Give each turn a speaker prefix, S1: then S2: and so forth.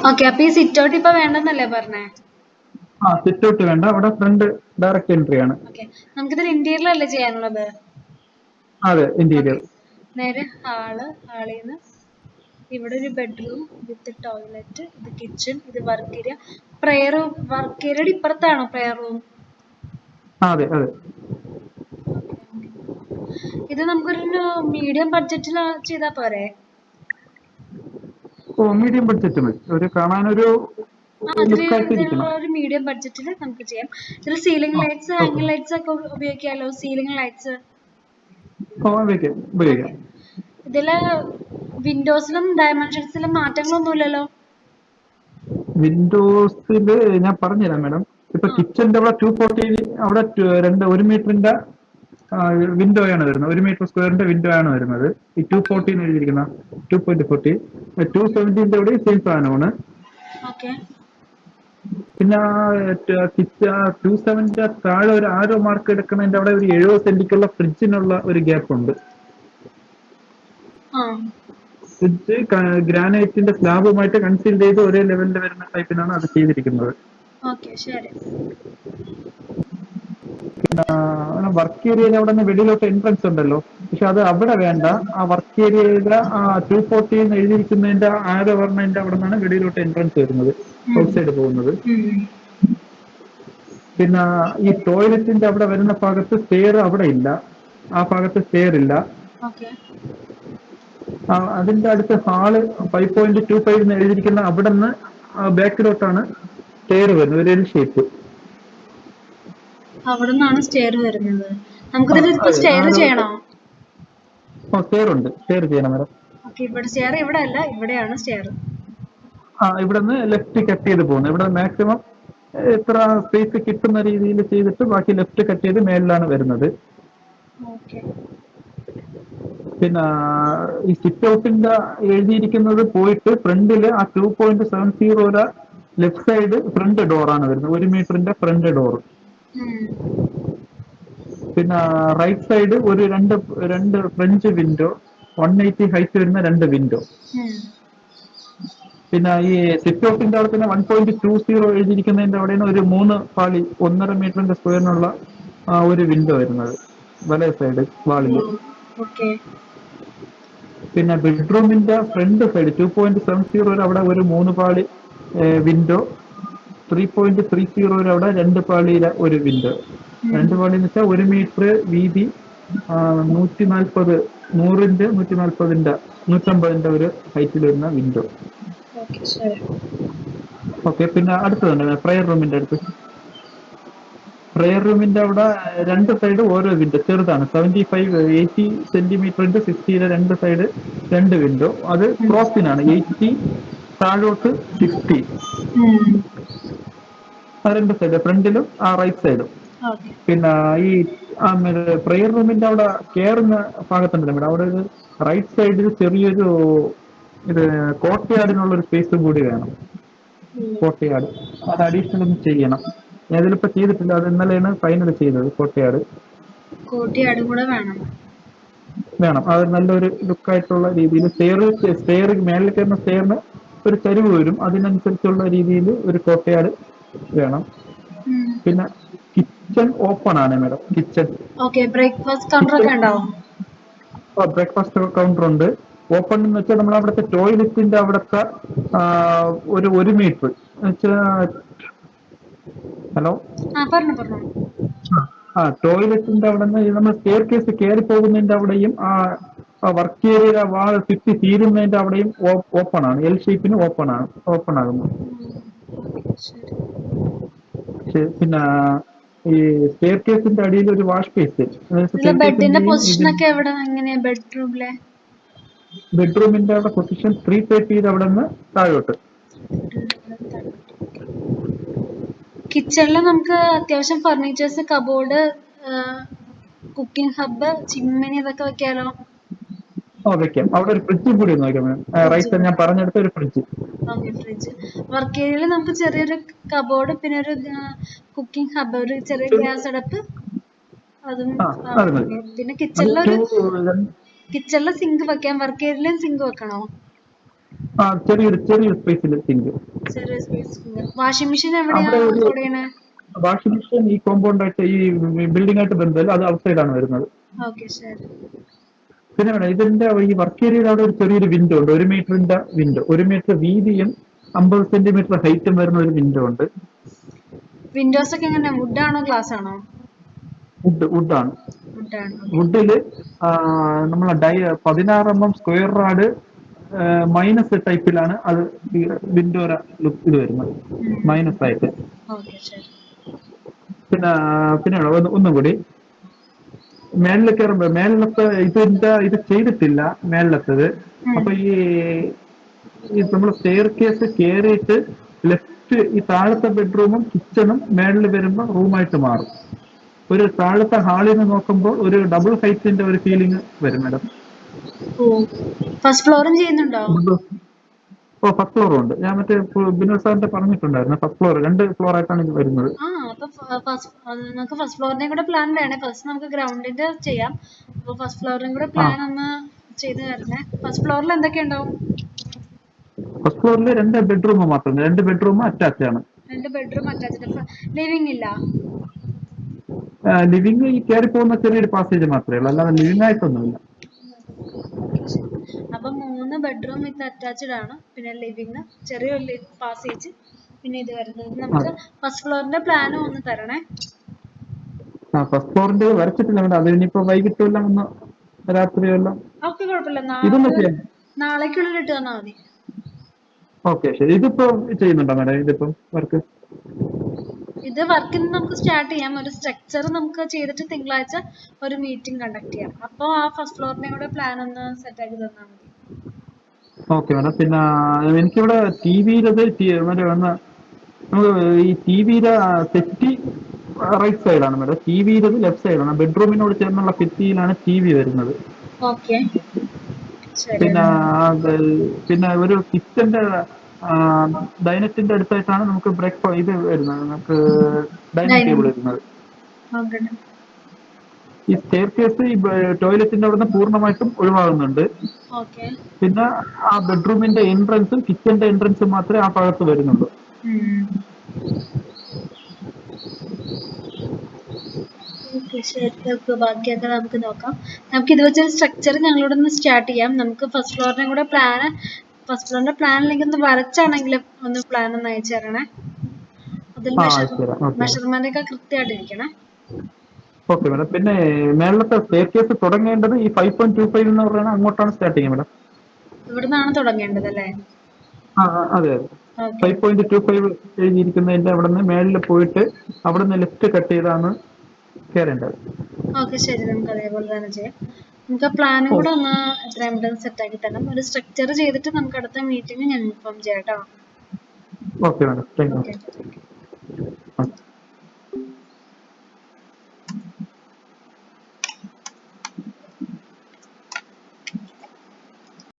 S1: Okay, അപ്പൊ ഈ sit out ഇപ്പൊ വേണ്ടെന്നല്ലേ പറഞ്ഞേ?
S2: സിറ്റ് ഔട്ട് വേണ്ട, അവിടെ ഫ്രണ്ട് ഡയറക്റ്റ് എൻട്രി ആണ്.
S1: ഓക്കെ, നമുക്കിതിൽ ഇന്റീരിയർ അല്ലേ ചെയ്യാനുള്ളത്?
S2: അതെ, ഇന്റീരിയർ.
S1: ഓക്കെ, നേരെ ഹാളിന്ന് ഇവിടെ ഒരു ബെഡ്റൂം വിത്ത് ടോയ്ലറ്റ്, ഇത് കിച്ചൺ, ഇത് വർക്ക് ഏരിയ. വർക്ക് ഏരിയയുടെ ഇപ്പുറത്താണോ പ്രെയർ റൂം?
S2: അതെ അതെ.
S1: ഇത് നമുക്കൊരു മീഡിയം ബഡ്ജറ്റിൽ ചെയ്താൽ പോരെ?
S2: മീഡിയം ബഡ്ജറ്റ് മതി, ഒരു കാണാനൊരു ലുക്കായിട്ടിരിക്കണം.
S1: ഒരു മീഡിയം ബഡ്ജറ്റിൽ നമുക്ക് ചെയ്യാം. ഇതിൽ സീലിംഗ് ലൈറ്റ്സ്, ഹാങ്ങിങ് ലൈറ്റ്സ് ഒക്കെ ഉപയോഗിക്കാമല്ലോ. സീലിംഗ് ലൈറ്റ്സ്
S2: ഉപയോഗിക്കാം.
S1: ഇതില് വിൻഡോസിലും ഡയമെൻഷൻസിലും മാറ്റങ്ങളൊന്നുമില്ലല്ലോ?
S2: വിൻഡോസില് ഞാൻ പറഞ്ഞുതരാം മാഡം. ഇപ്പൊ കിച്ചന്റെ അവിടെ 240, അവിടെ 1 മീറ്ററിന്റെ വിൻഡോ ആണ് വരുന്നത്. 1 മീറ്റർ സ്ക്വയറിന്റെ വിൻഡോ ആണ് വരുന്നത്. ഈ 240 എഴുതിയിരിക്കുന്ന 2.40. 270 അവിടെ സെയിം സാധനമാണ്. പിന്നെ 270 താഴെ ഒരു ആരോ മാർക്ക് എടുക്കുന്നതിന്റെ അവിടെ ഒരു 70 സെന്റിക്കുള്ള ഫ്രിഡ്ജിനുള്ള ഒരു ഗ്യാപ്പ് ഉണ്ട്. ഫ്രിഡ്ജ് ഗ്രാനൈറ്റിന്റെ സ്ലാബുമായിട്ട് കൺസീൽ ചെയ്ത് ഒരേ ലെവലിൽ വരുന്ന ടൈപ്പിനാണ് അത് ചെയ്തിരിക്കുന്നത്. പിന്നെ വർക്ക് ഏരിയയിൽ അവിടെ നിന്ന് വെളിയിലോട്ട് എൻട്രൻസ് ഉണ്ടല്ലോ, പക്ഷെ അത് അവിടെ വേണ്ട. ആ വർക്ക് ഏരിയയിലെ 240 എന്ന് എഴുതിയിരിക്കുന്നതിന്റെ ആരോ പറഞ്ഞതിന്റെ അവിടെ നിന്നാണ് വെളിയിലോട്ട് എൻട്രൻസ് വരുന്നത്, ഔട്ട് സൈഡ് പോകുന്നത്. പിന്നെ ഈ ടോയ്ലറ്റിന്റെ അവിടെ വരുന്ന ഭാഗത്ത് സ്റ്റെയർ അവിടെ ഇല്ല, ആ ഭാഗത്ത് സ്റ്റെയർ ഇല്ല. അതിന്റെ അടുത്ത് ഹാള് 5.25 എന്ന് എഴുതിയിരിക്കുന്ന അവിടെ നിന്ന് ബാക്കിലോട്ടാണ് സ്റ്റെയർ വരുന്നത്, ഒരു എൽ ഷേപ്പ്.
S1: അവിടെ നിന്നാണ് സ്റ്റെയർ വരുന്നത്. നമുക്ക് സ്റ്റെയർ ചെയ്യണോ?
S2: സ്റ്റെയർ ഉണ്ട്, സ്റ്റെയർ ചെയ്യണം മാഡം.
S1: ഇവിടെ സ്റ്റെയർ ഇവിടെ അല്ല, ഇവിടെയാണ് സ്റ്റെയർ.
S2: ഇവിടെ നിന്ന് ലെഫ്റ്റ് കട്ട് ചെയ്ത് പോകുന്നത്. ഇവിടെ മാക്സിമം എത്ര സ്പേസ് കിട്ടുന്ന രീതിയിൽ ചെയ്തിട്ട് ബാക്കി ലെഫ്റ്റ് കട്ട് ചെയ്ത് മേലിലാണ് വരുന്നത്. പിന്നെ ഈ സിറ്റ് ഔട്ടിന്റെ എഴുതിയിരിക്കുന്നത് പോയിട്ട് ഫ്രണ്ടില് ആ 2.70 ലെഫ്റ്റ് സൈഡ് ഫ്രണ്ട് ഡോറാണ് വരുന്നത്, 1 മീറ്ററിന്റെ ഫ്രണ്ട് ഡോർ. പിന്നെ റൈറ്റ് സൈഡ് ഒരു രണ്ട് ഫ്രഞ്ച് വിൻഡോ, 180 ഹൈറ്റ് വരുന്ന 2 വിൻഡോ. പിന്നെ ഈ സിറ്റ് ഔട്ടിന്റെ അവിടെ തന്നെ 1.20 എഴുതിയിരിക്കുന്നതിന്റെ അവിടെയാണ് ഒരു 3 പാളി 1.5 മീറ്ററിന്റെ സ്ക്വയറിനുള്ള ഒരു വിൻഡോ വരുന്നത് വലേ സൈഡ് വാളില്. പിന്നെ ബെഡ്റൂമിന്റെ ഫ്രണ്ട് സൈഡ് 2.70 അവിടെ ഒരു 3 പാളി വിൻഡോ, 3.30 അവിടെ 2 പാളിയിലെ ഒരു വിൻഡോ. 2 പാളി എന്ന് വെച്ചാൽ 1 മീറ്റർ വീതി, 140 100ന്റെ 140ന്റെ 150ന്റെ ഒരു ഹൈറ്റിൽ വരുന്ന വിൻഡോ. ഓക്കെ, പിന്നെ അടുത്തതുണ്ട് പ്രയർ റൂമിന്റെ അടുത്ത്. പ്രയർ റൂമിന്റെ അവിടെ 2 സൈഡ് ഓരോ വിൻഡോ ചെറുതാണ്, 80 സെന്റിമീറ്ററിന്റെ 60 2 സൈഡ് 2 വിൻഡോ. അത് ക്രോസിനാണ്, 80 താഴോട്ട് 60. 2 സൈഡ് ഫ്രണ്ടിലും റൈറ്റ് സൈഡും. പിന്നെ ഈ പ്രയർ റൂമിന്റെ അവിടെ കയറുന്ന ഭാഗത്തുണ്ടല്ലോ ഇവിടെ, അവിടെ ഒരു റൈറ്റ് സൈഡിൽ ചെറിയൊരു കോർട്ട്യാർഡിനുള്ള ഒരു സ്പേസും കൂടി വേണം. കോർട്ട്യാർഡ് അത് അഡീഷണൽ ഒന്ന് ചെയ്യണം. ഏതിലിപ്പോ ചെയ്തിട്ടില്ല, അത് ഇന്നലെയാണ് ഫൈനൽ ചെയ്തത്. കോർട്ട്യാർഡ് കൂടെ വേണം. അത് നല്ലൊരു ലുക്കായിട്ടുള്ള രീതിയിൽ സ്റ്റെയർ മേളിൽ കയറുന്ന സ്റ്റെയറിന് ഒരു ചരിവ് വരും, അതിനനുസരിച്ചുള്ള രീതിയിൽ ഒരു കോർട്ട്യാർഡ് വേണം. പിന്നെ കിച്ചൺ ഓപ്പൺ ആണ് മാഡം.
S1: ബ്രേക്ക്ഫാസ്റ്റ്
S2: കൗണ്ടർ ഉണ്ട്. ഓപ്പൺ എന്ന് വെച്ചാൽ നമ്മൾ അവിടുത്തെ ടോയ്ലറ്റിന്റെ അവിടുത്തെ ഒരു 1 മീറ്റർ ഹലോ ടോയ്ലറ്റിന്റെ അവിടെ നിന്ന് നമ്മൾ സ്റ്റെയർ കേസ് കയറി പോകുന്നതിന്റെ അവിടെയും വർക്ക് ഏരിയ വാൾ ചുറ്റി തീരുന്നതിന്റെ അവിടെയും ഓപ്പൺ ആണ്, എൽ ഷേപ്പിന് ഓപ്പൺ ആകുന്നു. പിന്നെ ഈ സ്റ്റെയർ കേസിന്റെ അടിയിൽ ഒരു വാഷ് ബേസിൻ. ബെഡ്റൂമിന്റെ അവിടെ പൊസിഷൻ 330 അവിടെ നിന്ന് താഴോട്ട്.
S1: കിച്ചണില് നമുക്ക് അത്യാവശ്യം furnitures, cupboard, cooking hub, chimney ഇതൊക്കെ വെക്കാലോ?
S2: വെക്കാം. അവിടെ ഒരു ഫ്രിഡ്ജും കൂടി നോക്കാം. റൈറ്റ് ഞാൻ പറഞ്ഞെടുത്ത ഒരു ഫ്രിഡ്ജ്.
S1: വർക്ക് ഏരിയയിൽ നമുക്ക് ചെറിയൊരു കബോർഡ്, പിന്നെ ഒരു കുക്കിംഗ് ഹബ്ബ്, ഒരു ചെറിയ ഗ്യാസ് അടുപ്പ്, അതും. പിന്നെ കിച്ചണില് സിങ്ക് വെക്കാം. വർക്ക് ഏരിയയിലും സിങ്ക് വെക്കണോ?
S2: ചെറിയൊരു സ്പേസിൽ സിങ്ക്.
S1: ചെറിയ സ്പേസ്. വാഷിംഗ് മെഷീൻ എവിടെയാ
S2: അവിടെ ഒരു
S1: അഫോർഡ് ചെയ്യണേ?
S2: വാഷിംഗ് മെഷീൻ ഈ കോമ്പൗണ്ട് ആയിട്ട് ഈ ബിൽഡിംഗ് ആയിട്ട് ബന്ധമില്ല, അത് ഔട്ട്സൈഡ് ആണ് വരുന്നത്.
S1: ഓക്കെ ശരി.
S2: പിന്നെ വേണം ഇതിന്റെ ഈ വർക്ക് ഏരിയയുടെ അവിടെ ഒരു ചെറിയൊരു വിൻഡോ ഉണ്ട്, 1 മീറ്ററിന്റെ വിൻഡോ, 1 മീറ്റർ വീതിയും 50 സെന്റിമീറ്റർ ഹൈറ്റും വരുന്ന ഒരു വിൻഡോ ഉണ്ട്.
S1: വിൻഡോസ് ഒക്കെ എങ്ങനെ, വുഡ് ആണോ ഗ്ലാസ് ആണോ?
S2: വുഡാണ്.
S1: വുഡാണ്.
S2: വുഡില് നമ്മളെ 16 mm സ്ക്വയർ റാഡ് മൈനസ് ടൈപ്പിലാണ് അത് വിൻഡോര ലുക്ക് ഇത് വരുന്നത്, മൈനസ് ആയിട്ട്.
S1: ഓക്കെ ശരി.
S2: പിന്നെ ഒന്നും കൂടി മേളിൽ കയറുമ്പോ മേളിലത്തെ ഇത് ചെയ്തിട്ടില്ല മേളിലത്തത്. അപ്പൊ ഈ നമ്മൾ സ്റ്റെയർ കേസ് കയറിയിട്ട് ലെഫ്റ്റ് ഈ താഴത്തെ ബെഡ്റൂമും കിച്ചണും മേളിൽ വരുമ്പോ റൂമായിട്ട് മാറും. ഒരു താഴത്തെ ഹാളിൽ നിന്ന് നോക്കുമ്പോൾ ഒരു ഡബിൾ ഹൈറ്റിന്റെ ഒരു ഫീലിംഗ് വരും മാഡം.
S1: ഫസ്റ്റ് ഫ്ലോറും ചെയ്യുന്നുണ്ടോ?
S2: ഫസ്റ്റ് ഫ്ലോറും ഉണ്ട്. ഞാൻ മറ്റേ ബിനോദ് സാറിന്റെ പറഞ്ഞിട്ടുണ്ടായിരുന്നു, ഫസ്റ്റ് ഫ്ലോർ 2 ഫ്ലോർ ആയിട്ടാണ് ഇത് വരുന്നത്.
S1: നമുക്ക് ഫസ്റ്റ് ഫ്ലോറിന്റെ കൂടെ പ്ലാൻ വേണേ. ഫസ്റ്റ് നമുക്ക് ഗ്രൗണ്ടിന്റെ ചെയ്യാം. അപ്പൊ ഫസ്റ്റ് ഫ്ലോറിന്റെ കൂടെ പ്ലാൻ ഒന്ന് ചെയ്ത് തരണേ. ഫസ്റ്റ് ഫ്ലോറിൽ എന്തൊക്കെ ഉണ്ടാവും?
S2: ഫസ്റ്റ് ഫ്ലോറിൽ 2 ബെഡ്റൂം മാത്രം, 2 ബെഡ്റൂം അറ്റാച്ച് ആണ്.
S1: 2 ബെഡ്റൂം അറ്റാച്ച്ഡ്. ലിവിംഗ് ഇല്ല?
S2: ലിവിംഗ് ഈ കയറി പോകുന്ന ചെറിയൊരു പാസേജ് മാത്രമേ ഉള്ളൂ, അല്ലാതെ ലിവിംഗ് ആയിട്ടൊന്നുമില്ല.
S1: അപ്പൊ 3 ബെഡ്റൂം വിത്ത് അറ്റാച്ച്ഡ് ആണ്, പിന്നെ ലിവിംഗ്, ചെറിയൊരു പാസേജ്, പിന്നെ ഇത് വരുന്നത്. നമുക്ക് ഫസ്റ്റ് ഫ്ലോറിന്റെ പ്ലാനും ഒന്ന് തരണേ.
S2: ഫസ്റ്റ് ഫ്ലോറിന്റെ വരച്ചിട്ടില്ല മേഡം, അത് ഇനിയിപ്പോ വൈകിട്ട് എല്ലാം ഒന്ന് രാത്രിയോ എല്ലാം.
S1: ഓക്കെ കുഴപ്പമില്ല, നാളേക്കുള്ളിൽ ഇട്ട് തന്നാൽ മതി.
S2: ഓക്കെ ശരി. ഇതിപ്പോ ചെയ്യുന്നുണ്ടോ മേഡം ഇതിപ്പം വർക്ക്?
S1: ഇത് വർക്കിന് നമുക്ക് സ്റ്റാർട്ട് ചെയ്യാം. ഒരു സ്ട്രക്ചർ നമുക്ക് ചെയ്തിട്ട് തിങ്കളാഴ്ച ഒരു മീറ്റിംഗ് കണ്ടക്ട് ചെയ്യാം. അപ്പൊ ആ ഫസ്റ്റ് ഫ്ലോറിനെ കൂടെ പ്ലാൻ ഒന്ന് സെറ്റ് ആക്കി തന്നാൽ മതി.
S2: Okay madam. പിന്നെ എനിക്കിവിടെ ടി വിയിലത് നമുക്ക് ഈ ടി വിയുടെ തെറ്റി റൈറ്റ് സൈഡാണ് മേഡം, ടി വിയിലത് ലെഫ്റ്റ് സൈഡാണ്. ബെഡ്റൂമിനോട് ചേർന്നുള്ള ഭിത്തിയിലാണ് ടി വി വരുന്നത്.
S1: ഓക്കെ.
S2: പിന്നെ ഒരു കിച്ചന്റെ ഡൈനറ്റിന്റെ അടുത്തായിട്ടാണ് നമുക്ക് ബ്രേക്ക്ഫാസ്റ്റ് ഇത് വരുന്നത്, നമുക്ക് ഡൈനിങ് ടേബിൾ വരുന്നത്. ഈ സ്റ്റെയർ കേസ് ഈ ടോയ്ലറ്റിന്റെ അവിടുന്ന് പൂർണ്ണമായിട്ടും ഒഴിവാകുന്നുണ്ട്. പിന്നെ ആ ബെഡ്റൂമിന്റെ എൻട്രൻസും കിച്ചന്റെ എൻട്രൻസും മാത്രമേ ആ ഭാഗത്ത് വരുന്നുള്ളൂ.
S1: ബാക്കിയൊക്കെ നമുക്ക് നോക്കാം. നമുക്ക് ഇത് വെച്ചൊരു സ്ട്രക്ചർ ഞങ്ങളോട് ഒന്ന് സ്റ്റാർട്ട് ചെയ്യാം. നമുക്ക് ഫസ്റ്റ് ഫ്ലോറിനെ കൂടെ ഫസ്റ്റ് ഫ്ലോറിന്റെ പ്ലാൻ അല്ലെങ്കിൽ ഒന്ന് വരച്ചാണെങ്കിലും ഒന്ന് പ്ലാൻ ഒന്ന് അയച്ചു തരണേ. അതിൽ മെഷർമെന്റ് ഒക്കെ കൃത്യമായിട്ടിരിക്കണേ.
S2: Okay madam. പിന്നെ മേളത്തെ സ്റ്റെയർ കേസ് തുടങ്ങേണ്ടത് ഈ 5.25 എന്ന് പറയുന്നത് അങ്ങോട്ടാണ് സ്റ്റാർട്ട് ചെയ്യുക മേഡം.
S1: ഇവിടുന്നാണ് തുടങ്ങേണ്ടത് അല്ലേ?
S2: അതെ. 5.25 എഴുതിയിരിക്കുന്നതിന്റെ അവിടെ നിന്ന് മേളിൽ പോയിട്ട് അവിടെ നിന്ന് ലെഫ്റ്റ് കട്ട് ചെയ്താണ് കയറേണ്ടത്.
S1: ഓക്കെ ശരി, നമുക്ക് അതേപോലെ തന്നെ ചെയ്യാം. നമുക്ക് ആ പ്ലാനും കൂടെ ഒന്ന് എത്രയും പെട്ടെന്ന് സെറ്റ് ആക്കി തരണം. ഒരു സ്ട്രക്ചർ ചെയ്തിട്ട് നമുക്ക് അടുത്ത മീറ്റിംഗ് ഞാൻ ഇൻഫോം ചെയ്യാം കേട്ടോ.
S2: Okay madam, thank you.